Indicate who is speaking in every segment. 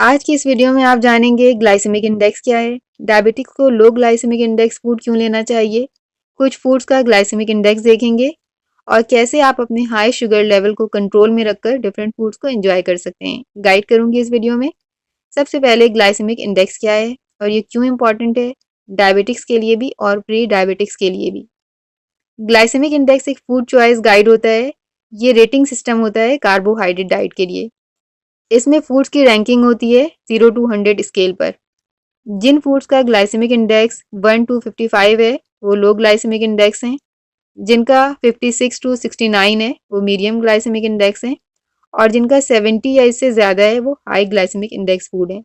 Speaker 1: आज की इस वीडियो में आप जानेंगे ग्लाइसेमिक इंडेक्स क्या है, डायबिटिक्स को लो ग्लाइसेमिक इंडेक्स फूड क्यों लेना चाहिए, कुछ फूड्स का ग्लाइसेमिक इंडेक्स देखेंगे और कैसे आप अपने हाई शुगर लेवल को कंट्रोल में रखकर डिफरेंट फूड्स को एंजॉय कर सकते हैं। गाइड करूंगी इस वीडियो में। सबसे पहले ग्लाइसेमिक इंडेक्स क्या है और ये क्यों इंपॉर्टेंट है डायबिटिक्स के लिए भी और प्री डायबिटिक्स के लिए भी। ग्लाइसेमिक इंडेक्स एक फूड चॉइस गाइड होता है। ये रेटिंग सिस्टम होता है कार्बोहाइड्रेट डाइट के लिए। इसमें फूड्स की रैंकिंग होती है 0 to 100 स्केल पर। जिन फूड्स का ग्लाइसेमिक इंडेक्स 1 to 55 है वो लो ग्लाइसेमिक इंडेक्स हैं। जिनका 56 to 69 है वो मीडियम ग्लाइसेमिक इंडेक्स हैं। और जिनका 70 या इससे ज़्यादा है वो हाई ग्लाइसेमिक इंडेक्स फूड है।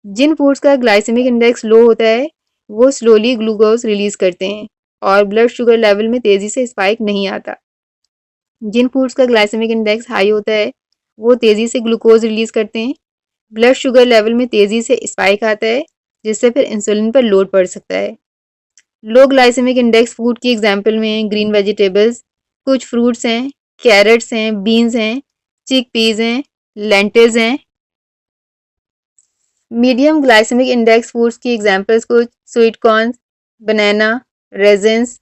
Speaker 1: जिन फूड्स का ग्लाइसेमिक इंडेक्स लो होता है वो स्लोली ग्लूकोज रिलीज करते हैं और ब्लड शुगर लेवल में तेज़ी से स्पाइक नहीं आता। जिन फूड्स का ग्लाइसेमिक इंडेक्स हाई होता है वो तेज़ी से ग्लूकोज रिलीज करते हैं, ब्लड शुगर लेवल में तेज़ी से स्पाइक आता है जिससे फिर इंसुलिन पर लोड पड़ सकता है। लो ग्लाइसेमिक इंडेक्स फूड की एग्जांपल में ग्रीन वेजिटेबल्स, कुछ फ्रूट्स हैं, कैरेट्स हैं, बीन्स हैं, चिक पीज हैं, लेंटिल्स हैं। मीडियम ग्लाइसेमिक इंडेक्स फूड्स की एग्जांपल्स कुछ sweet corn, banana, raisins,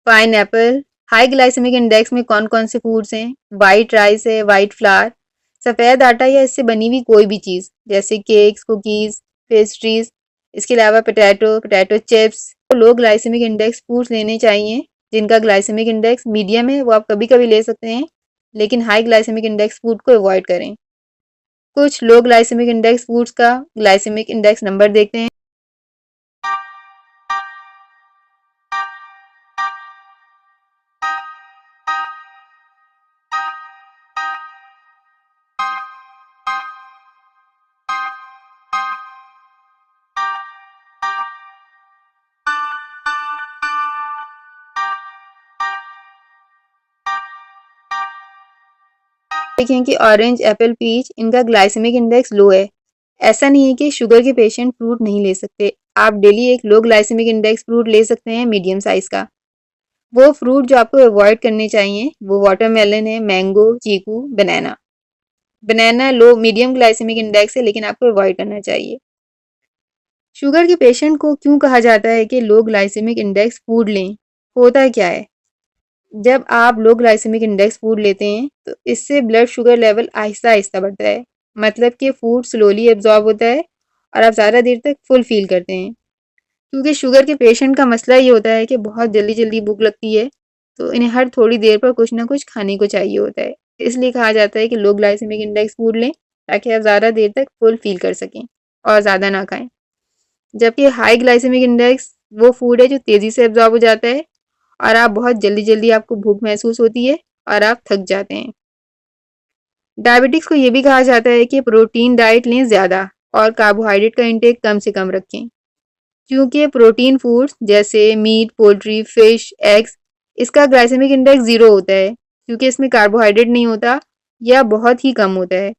Speaker 1: pineapple. High glycemic index में कौन कौन से फूड्स हैं? वाइट राइस है, वाइट फ्लावर, सफ़ेद आटा या इससे बनी हुई कोई भी चीज़ जैसे केक्स, कुकीज़, पेस्ट्रीज। इसके अलावा पोटैटो चिप्स। तो लो ग्लाइसेमिक इंडेक्स फूड्स लेने चाहिए। जिनका ग्लाइसेमिक इंडेक्स मीडियम है वो आप कभी कभी ले सकते हैं, लेकिन हाई ग्लाइसेमिक इंडेक्स फूड को अवॉइड करें। कुछ लो ग्लाइसेमिक इंडेक्स फूड्स का ग्लाइसेमिक इंडेक्स नंबर देखते हैं। देखें कि ऑरेंज, एप्पल, पीच, इनका ग्लाइसेमिक इंडेक्स लो है। ऐसा नहीं है कि शुगर के पेशेंट फ्रूट नहीं ले सकते। आप डेली एक लो ग्लाइसेमिक इंडेक्स फ्रूट ले सकते हैं मीडियम साइज का। वो फ्रूट जो आपको अवॉइड करने चाहिए वो वाटरमेलन है, मैंगो, चीकू, बनाना। बनाना लो मीडियम ग्लाइसेमिक इंडेक्स है लेकिन आपको अवॉइड करना चाहिए। शुगर के पेशेंट को क्यों कहा जाता है कि लो ग्लाइसेमिक इंडेक्स फूड लें? होता क्या है, जब आप लो ग्लाइसेमिक इंडेक्स फूड लेते हैं तो इससे blood sugar level Aahista Aahista बढ़ता है। मतलब कि फूड स्लोली एब्जॉर्ब होता है और आप ज़्यादा देर तक फुल फील करते हैं। क्योंकि शुगर के पेशेंट का मसला ये होता है कि बहुत जल्दी जल्दी भूख लगती है, तो इन्हें हर थोड़ी देर पर कुछ ना कुछ खाने को चाहिए होता है। इसलिए कहा जाता है कि लो ग्लाइसेमिक इंडेक्स फूड लें ताकि आप ज़्यादा देर तक फुल फील कर सकें और ज़्यादा ना खाएं। जबकि हाई ग्लाइसेमिक इंडेक्स वो फूड है जो तेज़ी से एब्जॉर्ब हो जाता है और आप बहुत जल्दी जल्दी आपको भूख महसूस होती है और आप थक जाते हैं। डायबिटिक्स को ये भी कहा जाता है कि प्रोटीन डाइट लें ज़्यादा और कार्बोहाइड्रेट का इंटेक कम से कम रखें। क्योंकि प्रोटीन फूड्स जैसे मीट, पोल्ट्री, फिश, एग्स, इसका ग्लाइसेमिक इंडेक्स 0 होता है क्योंकि इसमें कार्बोहाइड्रेट नहीं होता या बहुत ही कम होता है।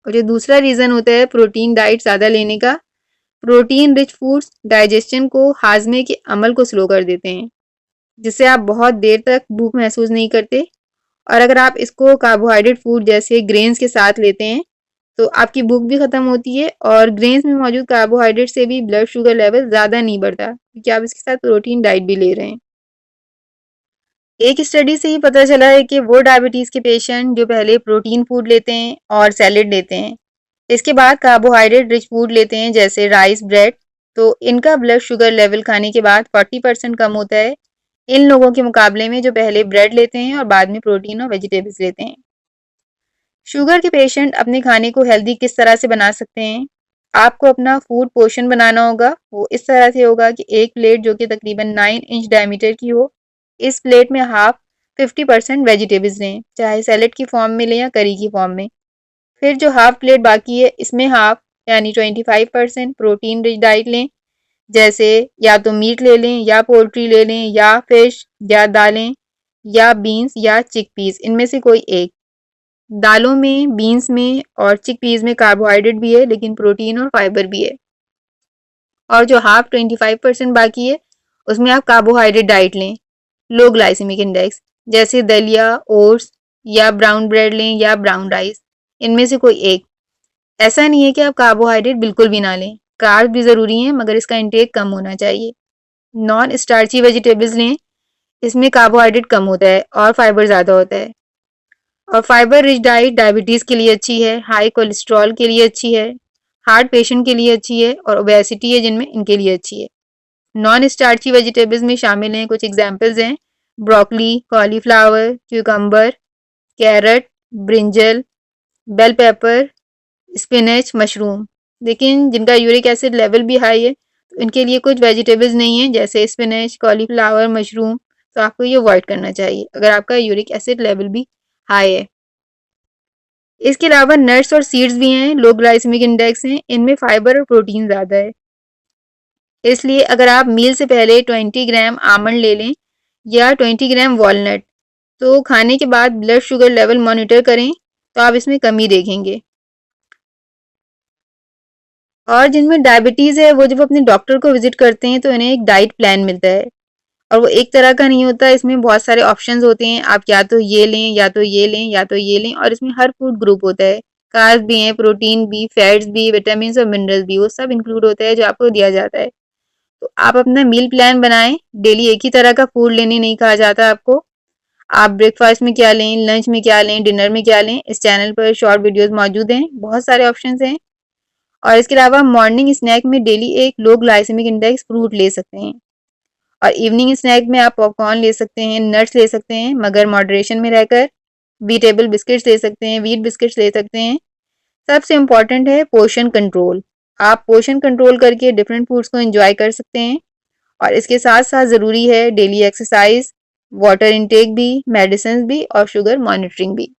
Speaker 1: और जो दूसरा रीज़न होता है प्रोटीन डाइट ज़्यादा लेने का, प्रोटीन रिच फूड्स डाइजेशन को, हाजमे के अमल को स्लो कर देते हैं जिससे आप बहुत देर तक भूख महसूस नहीं करते। और अगर आप इसको कार्बोहाइड्रेट फूड जैसे ग्रेन्स के साथ लेते हैं तो आपकी भूख भी ख़त्म होती है और ग्रेन्स में मौजूद कार्बोहाइड्रेट से भी ब्लड शुगर लेवल ज़्यादा नहीं बढ़ता क्योंकि आप इसके साथ प्रोटीन डाइट भी ले रहे हैं। एक स्टडी से ही पता चला है कि वो डायबिटीज़ के पेशेंट जो पहले प्रोटीन फूड लेते हैं और सैलेड लेते हैं, इसके बाद कार्बोहाइड्रेट रिच फूड लेते हैं जैसे राइस, ब्रेड, तो इनका ब्लड शुगर लेवल खाने के बाद 40% कम होता है इन लोगों के मुकाबले में जो पहले ब्रेड लेते हैं और बाद में प्रोटीन और वेजिटेबल्स लेते हैं। शुगर के पेशेंट अपने खाने को हेल्दी किस तरह से बना सकते हैं? आपको अपना फूड पोर्शन बनाना होगा। वो इस तरह से होगा कि एक प्लेट जो कि तकरीबन 9 इंच डायमीटर की हो, इस प्लेट में हाफ 50% वेजिटेबल्स लें, चाहे सैलेड की फॉर्म में लें या करी की फॉर्म में। फिर जो हाफ प्लेट बाकी है इसमें हाफ यानी 25% प्रोटीन रिच डाइट लें, जैसे या तो मीट ले लें या पोल्ट्री ले लें या फिश या दालें या बीन्स या चिकपीस, इनमें से कोई एक। दालों में, बीन्स में और चिकपीस में कार्बोहाइड्रेट भी है लेकिन प्रोटीन और फाइबर भी है। और जो हाफ 25% बाकी है उसमें आप कार्बोहाइड्रेट डाइट लें, लो ग्लाइसेमिक इंडेक्स, जैसे दलिया, ओट्स या ब्राउन ब्रेड लें या ब्राउन राइस, इनमें से कोई एक। ऐसा नहीं है कि आप कार्बोहाइड्रेट बिल्कुल भी ना लें, कार्ब भी ज़रूरी हैं मगर इसका इंटेक कम होना चाहिए। नॉन स्टार्ची वेजिटेबल्स लें, इसमें कार्बोहाइड्रेट कम होता है और फाइबर ज़्यादा होता है। और फाइबर रिच डाइट डायबिटीज़ के लिए अच्छी है, हाई कोलेस्ट्रॉल के लिए अच्छी है, हार्ट पेशेंट के लिए अच्छी है और ओबेसिटी है जिनमें, इनके लिए अच्छी है। नॉन स्टार्ची वेजिटेबल्स में शामिल हैं, कुछ एग्जांपल्स हैं, broccoli, cauliflower, cucumber, carrot, brinjal, bell pepper, spinach, mushroom. लेकिन जिनका यूरिक एसिड लेवल भी हाई है तो इनके लिए कुछ वेजिटेबल्स नहीं है जैसे स्पिनच, कॉलीफ्लावर, मशरूम, तो आपको ये अवॉइड करना चाहिए अगर आपका यूरिक एसिड लेवल भी हाई है। इसके अलावा नट्स और सीड्स भी हैं, लो ग्लाइसेमिक इंडेक्स हैं, इनमें फाइबर और प्रोटीन ज़्यादा है। इसलिए अगर आप मील से पहले 20 ग्राम आमंड ले लें या 20 ग्राम वॉलनट, तो खाने के बाद ब्लड शुगर लेवल मॉनिटर करें तो आप इसमें कमी देखेंगे। और जिनमें डायबिटीज़ है वो जब अपने डॉक्टर को विजिट करते हैं तो इन्हें एक डाइट प्लान मिलता है और वो एक तरह का नहीं होता, इसमें बहुत सारे ऑप्शंस होते हैं, आप या तो ये लें या तो ये लें या तो ये लें, और इसमें हर फूड ग्रुप होता है, कार्ब्स भी हैं, प्रोटीन भी, फैट्स भी, विटामिन और मिनरल्स भी, वो सब इंक्लूड होता है जो आपको दिया जाता है। तो आप अपना मील प्लान बनाएं, डेली एक ही तरह का फूड लेने नहीं कहा जाता आपको। आप ब्रेकफास्ट में क्या लें, लंच में क्या लें, डिनर में क्या लें, इस चैनल पर शॉर्ट वीडियोस मौजूद हैं, बहुत सारे ऑप्शंस हैं। और इसके अलावा मॉर्निंग स्नैक में डेली एक लो ग्लाइसेमिक इंडेक्स फ्रूट ले सकते हैं और इवनिंग स्नैक में आप पॉपकॉर्न ले सकते हैं, नट्स ले सकते हैं मगर मॉडरेशन में रहकर, वीटेबल बिस्किट्स ले सकते हैं, व्हीट बिस्किट्स ले सकते हैं। सबसे इम्पॉर्टेंट है पोर्शन कंट्रोल, आप पोर्शन कंट्रोल करके डिफरेंट फूड्स को एंजॉय कर सकते हैं। और इसके साथ साथ ज़रूरी है डेली एक्सरसाइज, वाटर इनटेक भी, मेडिसिन भी और शुगर मॉनिटरिंग भी।